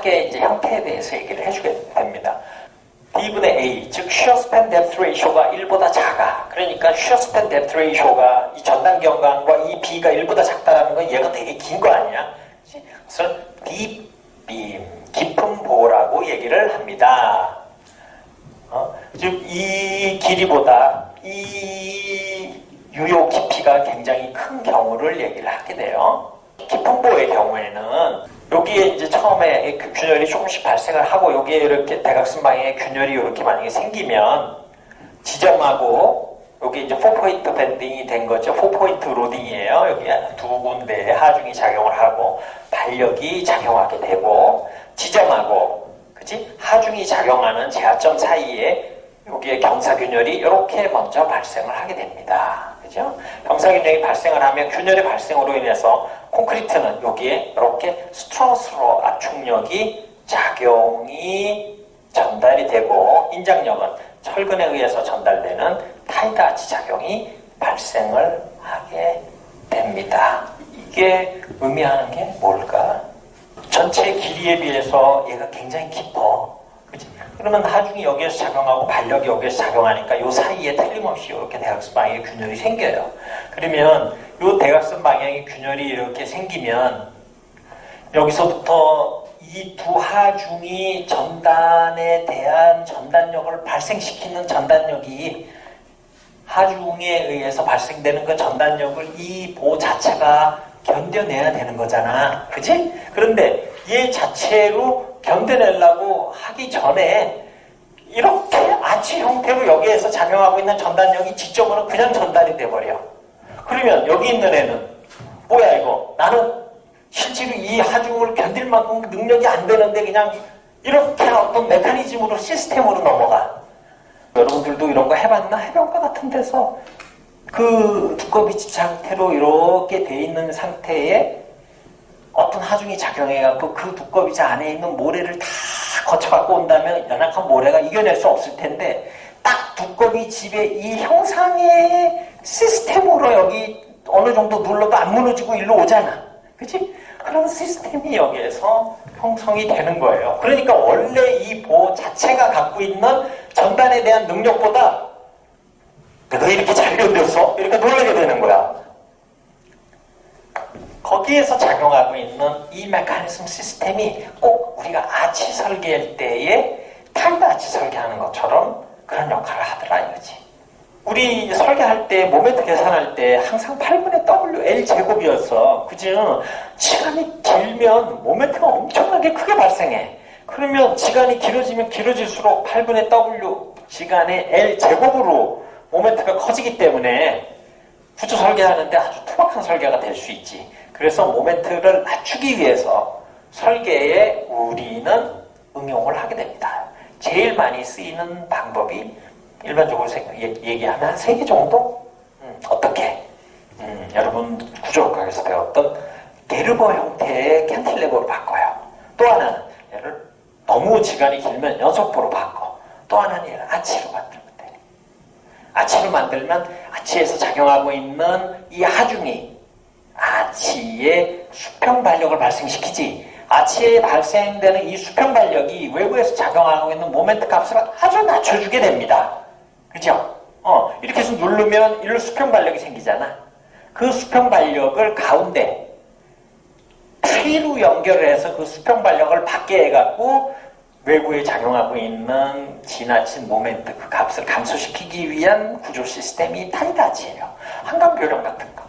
화학의 이제 형태에 대해서 얘기를 해주게 됩니다. D분의 A, 즉 shear span depth ratio가 1보다 작아. 그러니까 shear span depth ratio가 이 전단 경관과 이 B가 1보다 작다라는 건 얘가 되게 긴 거 아니야? 그래서 deep beam, 깊은 보라고 얘기를 합니다. 즉 이 길이보다 이 유효 깊이가 굉장히 큰 경우를 얘기를 하게 돼요. 깊은 보의 경우에는 여기에 이제 처음에 균열이 조금씩 발생을 하고 여기에 이렇게 대각선 방향의 균열이 이렇게 만약에 생기면 지점하고 여기 이제 4포인트 밴딩이 된 거죠. 4포인트 로딩이에요. 여기에 두 군데에 하중이 작용을 하고 반력이 작용하게 되고 지점하고 그치? 하중이 작용하는 제하점 사이에 여기에 경사균열이 이렇게 먼저 발생을 하게 됩니다. 그죠? 경사균열이 발생을 하면 균열의 발생으로 인해서 콘크리트는 여기에 이렇게 스트로스로 압축력이 작용이 전달이 되고 인장력은 철근에 의해서 전달되는 타이드 아치 작용이 발생을 하게 됩니다. 이게 의미하는 게 뭘까? 전체 길이에 비해서 얘가 굉장히 깊어. 그치? 그러면 하중이 여기에서 작용하고 반력이 여기에서 작용하니까 이 사이에 틀림없이 이렇게 대각선 방향의 균열이 생겨요. 그러면 이 대각선 방향의 균열이 이렇게 생기면 여기서부터 이 두 하중이 전단에 대한 전단력을 발생시키는 전단력이 하중에 의해서 발생되는 그 전단력을 이 보 자체가 견뎌내야 되는 거잖아. 그치? 그런데 얘 자체로 견뎌내려고 하기 전에 이렇게 아치 형태로 여기에서 작용하고 있는 전단력이 지점으로 그냥 전달이 돼버려. 그러면 여기 있는 애는 뭐야 이거? 나는 실제로 이 하중을 견딜 만큼 능력이 안 되는데 그냥 이렇게 어떤 메커니즘으로 시스템으로 넘어가. 여러분들도 이런 거 해봤나? 해본 것 같은 데서 그 두꺼비 상태로 이렇게 돼 있는 상태에 어떤 하중이 작용해갖고 그 두꺼비지 안에 있는 모래를 다 거쳐갖고 온다면 연약한 모래가 이겨낼 수 없을 텐데 딱 두꺼비 집의 이 형상의 시스템으로 여기 어느 정도 눌러도 안 무너지고 일로 오잖아. 그치? 그런 시스템이 여기에서 형성이 되는 거예요. 그러니까 원래 이 보 자체가 갖고 있는 전단에 대한 능력보다 내가 이렇게 잘 견뎌서 이렇게 놀라게 되는 거야. 거기에서 작용하고 있는 이 메커니즘 시스템이 꼭 우리가 아치 설계할 때에 타이드 아치 설계하는 것처럼 그런 역할을 하더라 이거지. 우리 설계할 때 모멘트 계산할 때 항상 8분의 WL 제곱이었어. 그죠? 시간이 길면 모멘트가 엄청나게 크게 발생해. 그러면 시간이 길어지면 길어질수록 8분의 W 시간의 L 제곱으로 모멘트가 커지기 때문에 구조 설계하는데 아주 투박한 설계가 될 수 있지. 그래서 모멘트를 낮추기 위해서 설계에 우리는 응용을 하게 됩니다. 제일 많이 쓰이는 방법이 일반적으로 얘기하면 한 3개 정도? 어떻게? 여러분 구조학과에서 배웠던 게르버 형태의 캔틸레버로 바꿔요. 또 하나는 얘를 너무 시간이 길면 연속보로 바꿔. 또 하나는 얘를 아치로 만들면 돼. 아치로 만들면 아치에서 작용하고 있는 이 하중이 아치의 수평 발력을 발생시키지. 아치에 발생되는 이 수평 발력이 외부에서 작용하고 있는 모멘트 값을 아주 낮춰주게 됩니다. 그죠? 이렇게 해서 누르면 일로 수평 발력이 생기잖아. 그 수평 발력을 가운데 T로 연결을 해서 그 수평 발력을 받게 해갖고 외부에 작용하고 있는 지나친 모멘트 그 값을 감소시키기 위한 구조 시스템이 타이드 아치예요. 한강교량 같은 거.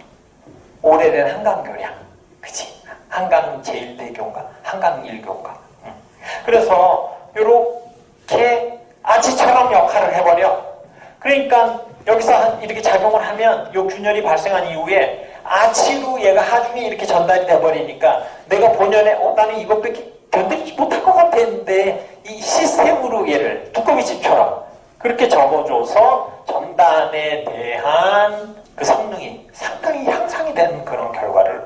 오래된 한강교량. 그치? 한강 제1대교인가? 한강 1교인가? 그래서 이렇게 아치처럼 역할을 해버려. 그러니까 여기서 이렇게 작용을 하면 이 균열이 발생한 이후에 아치로 얘가 하중이 이렇게 전달이 돼버리니까 내가 본연에 나는 이것밖에 견디지 못할 것 같았는데 이 시스템으로 얘를 두꺼비집처럼 그렇게 접어줘서 전단에 대한 그 성능이 상당히 향상이 되는 그런 결과를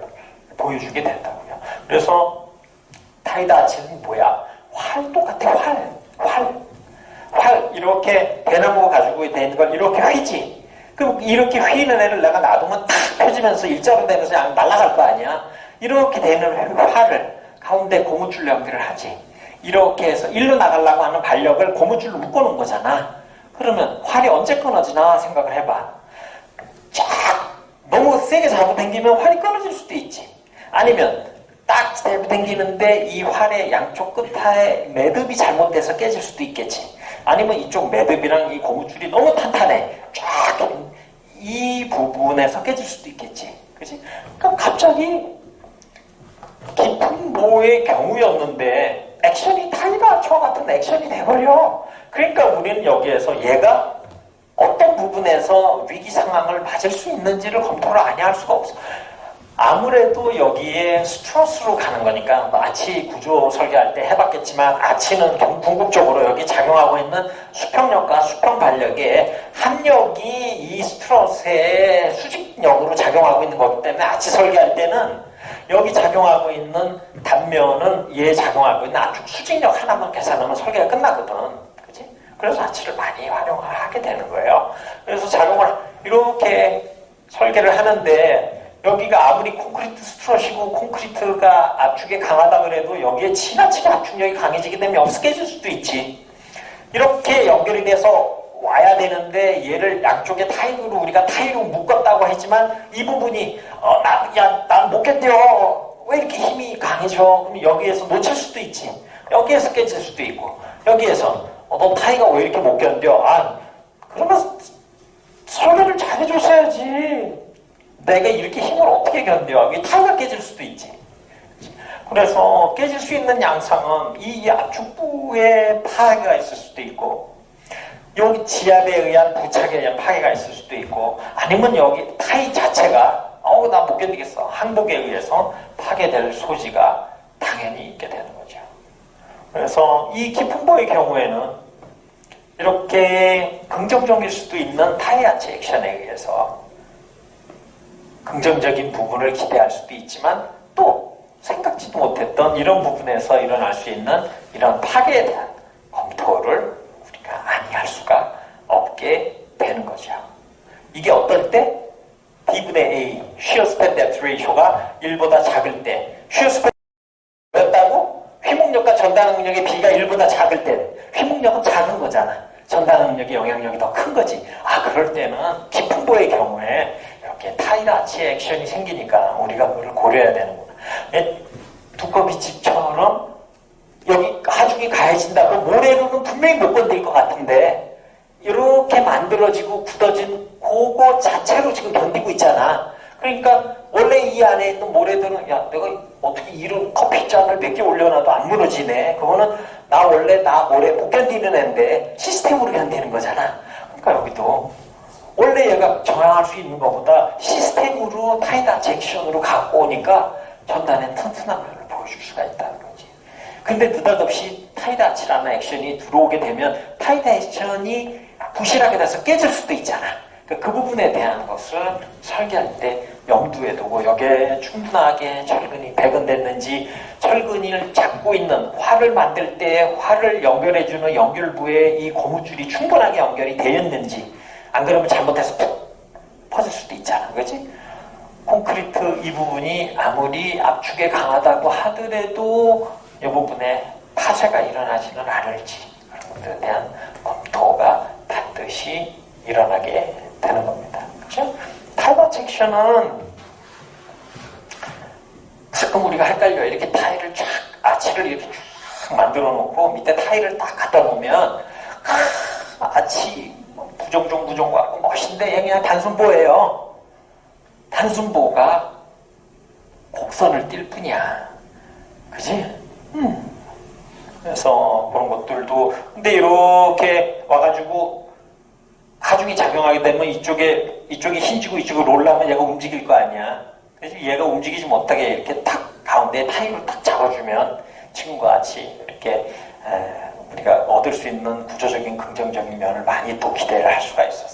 보여주게 된다고요. 그래서 타이드 아치는 뭐야? 활 똑같아. 활 이렇게 대나무가 가지고 있는 걸 이렇게 휘지. 그럼 이렇게 휘는 애를 내가 놔두면 탁 펴지면서 일자로 되면서 날아갈 거 아니야. 이렇게 되는 활을 가운데 고무줄 연결을 하지. 이렇게 해서 일로 나가려고 하는 반력을 고무줄로 묶어놓은 거잖아. 그러면 활이 언제 끊어지나 생각을 해봐. 쫙 너무 세게 잡아당기면 활이 끊어질 수도 있지. 아니면 딱 잡아당기는데 이 활의 양쪽 끝에 매듭이 잘못돼서 깨질 수도 있겠지. 아니면 이쪽 매듭이랑 이 고무줄이 너무 탄탄해. 쫙 이 부분에서 깨질 수도 있겠지. 그치? 그럼 갑자기 깊은 모의 경우였는데 액션이 타이라치와 같은 액션이 돼버려. 그러니까 우리는 여기에서 얘가 어떤 부분에서 위기 상황을 맞을 수 있는지를 검토를 안 할 수가 없어. 아무래도 여기에 스트러스로 가는 거니까 아치 구조 설계할 때 해봤겠지만 아치는 궁극적으로 여기 작용하고 있는 수평력과 수평발력의 합력이 이 스트러스의 수직력으로 작용하고 있는 거기 때문에 아치 설계할 때는 여기 작용하고 있는 단면은 얘 작용하고 있는 안쪽 수직력 하나만 계산하면 설계가 끝나거든. 그치? 그래서 아치를 많이 활용을 하게 되는 거예요. 그래서 작용을 이렇게 설계를 하는데 여기가 아무리 콘크리트 스트러시고 콘크리트가 압축에 강하다 그래도 여기에 지나치게 압축력이 강해지기 때문에 여기서 깨질 수도 있지. 이렇게 연결이 돼서 와야 되는데 얘를 양쪽에 타일로 우리가 타일로 묶었다고 했지만 이 부분이 난 못 견뎌. 왜 이렇게 힘이 강해져? 그럼 여기에서 놓칠 수도 있지. 여기에서 깨질 수도 있고 여기에서 너 타이가 왜 이렇게 못 견뎌? 그러면 설계를 잘해줬어야지. 내가 이렇게 힘을 어떻게 견뎌? 이 타이가 깨질 수도 있지. 그래서 깨질 수 있는 양상은 이 압축부에 파괴가 있을 수도 있고 여기 지압에 의한 부착에 의한 파괴가 있을 수도 있고 아니면 여기 타이 자체가 나 못 견디겠어. 항복에 의해서 파괴될 소지가 당연히 있게 되는 거죠. 그래서 이 깊은 보의 경우에는 이렇게 긍정적일 수도 있는 타이 아치 액션에 의해서 긍정적인 부분을 기대할 수도 있지만 또 생각지도 못했던 이런 부분에서 일어날 수 있는 이런 파괴에 대한 검토를 우리가 아니 할 수가 없게 되는 거죠. 이게 어떨 때? D분의 A, shear span depth ratio가 1보다 작을 때 shear span 였다고? 휘목력과 전달 능력의 B가 1보다 작을 때 휘목력은 작은 거잖아. 전달 능력의 영향력이 더 큰 거지. 그럴 때는 깊은 보의 경우에 이렇게 타이라치 액션이 생기니까 우리가 그걸 고려해야 되는구나. 두꺼비 집처럼 여기 하중이 가해진다. 그 모래로는 분명히 못 건들 것 같은데 이렇게 만들어지고 굳어진 그거 자체로 지금 견디고 있잖아. 그러니까 원래 이 안에 있는 모래들은 내가 어떻게 이런 커피잔을 몇 개 올려놔도 안 무너지네. 그거는 나 모래 못 견디는 애인데 시스템으로 견디는 거잖아. 그러니까 여기도 원래 얘가 저항할 수 있는 것보다 시스템으로 타이다치 액션으로 갖고 오니까 전단에 튼튼한 면을 보여줄 수가 있다는 거지. 근데 느닷없이 타이다치라는 액션이 들어오게 되면 타이다 액션이 부실하게 돼서 깨질 수도 있잖아. 그 부분에 대한 것을 설계할 때 염두에 두고 여기에 충분하게 철근이 배근됐는지 철근을 잡고 있는 활을 만들 때 활을 연결해주는 연결부에 이 고무줄이 충분하게 연결이 되었는지 안 그러면 잘못해서 푹 퍼질 수도 있잖아. 그렇지? 콘크리트 이 부분이 아무리 압축에 강하다고 하더라도 이 부분에 파쇄가 일어나지는 않을지 그런 것들에 대한 검토가 반드시 일어나게 되는 겁니다. 그렇죠? 타이다치 액션은 가끔 우리가 헷갈려요. 이렇게 타일을 쫙 아치를 이렇게 쫙 만들어 놓고 밑에 타일을 딱 갖다 놓으면 아치 부정종 같고 멋있는데 얘 그냥 단순보예요. 단순보가 곡선을 띌 뿐이야. 그지? 그래서 그런 것들도 근데 이렇게 와가지고 하중이 작용하게 되면 이쪽이 힘지고 이쪽이 롤라면 얘가 움직일 거 아니야. 그래서 얘가 움직이지 못하게 이렇게 탁 가운데 타일을 딱 잡아주면 지금과 같이 이렇게 우리가 얻을 수 있는 구조적인 긍정적인 면을 많이 또 기대를 할 수가 있어서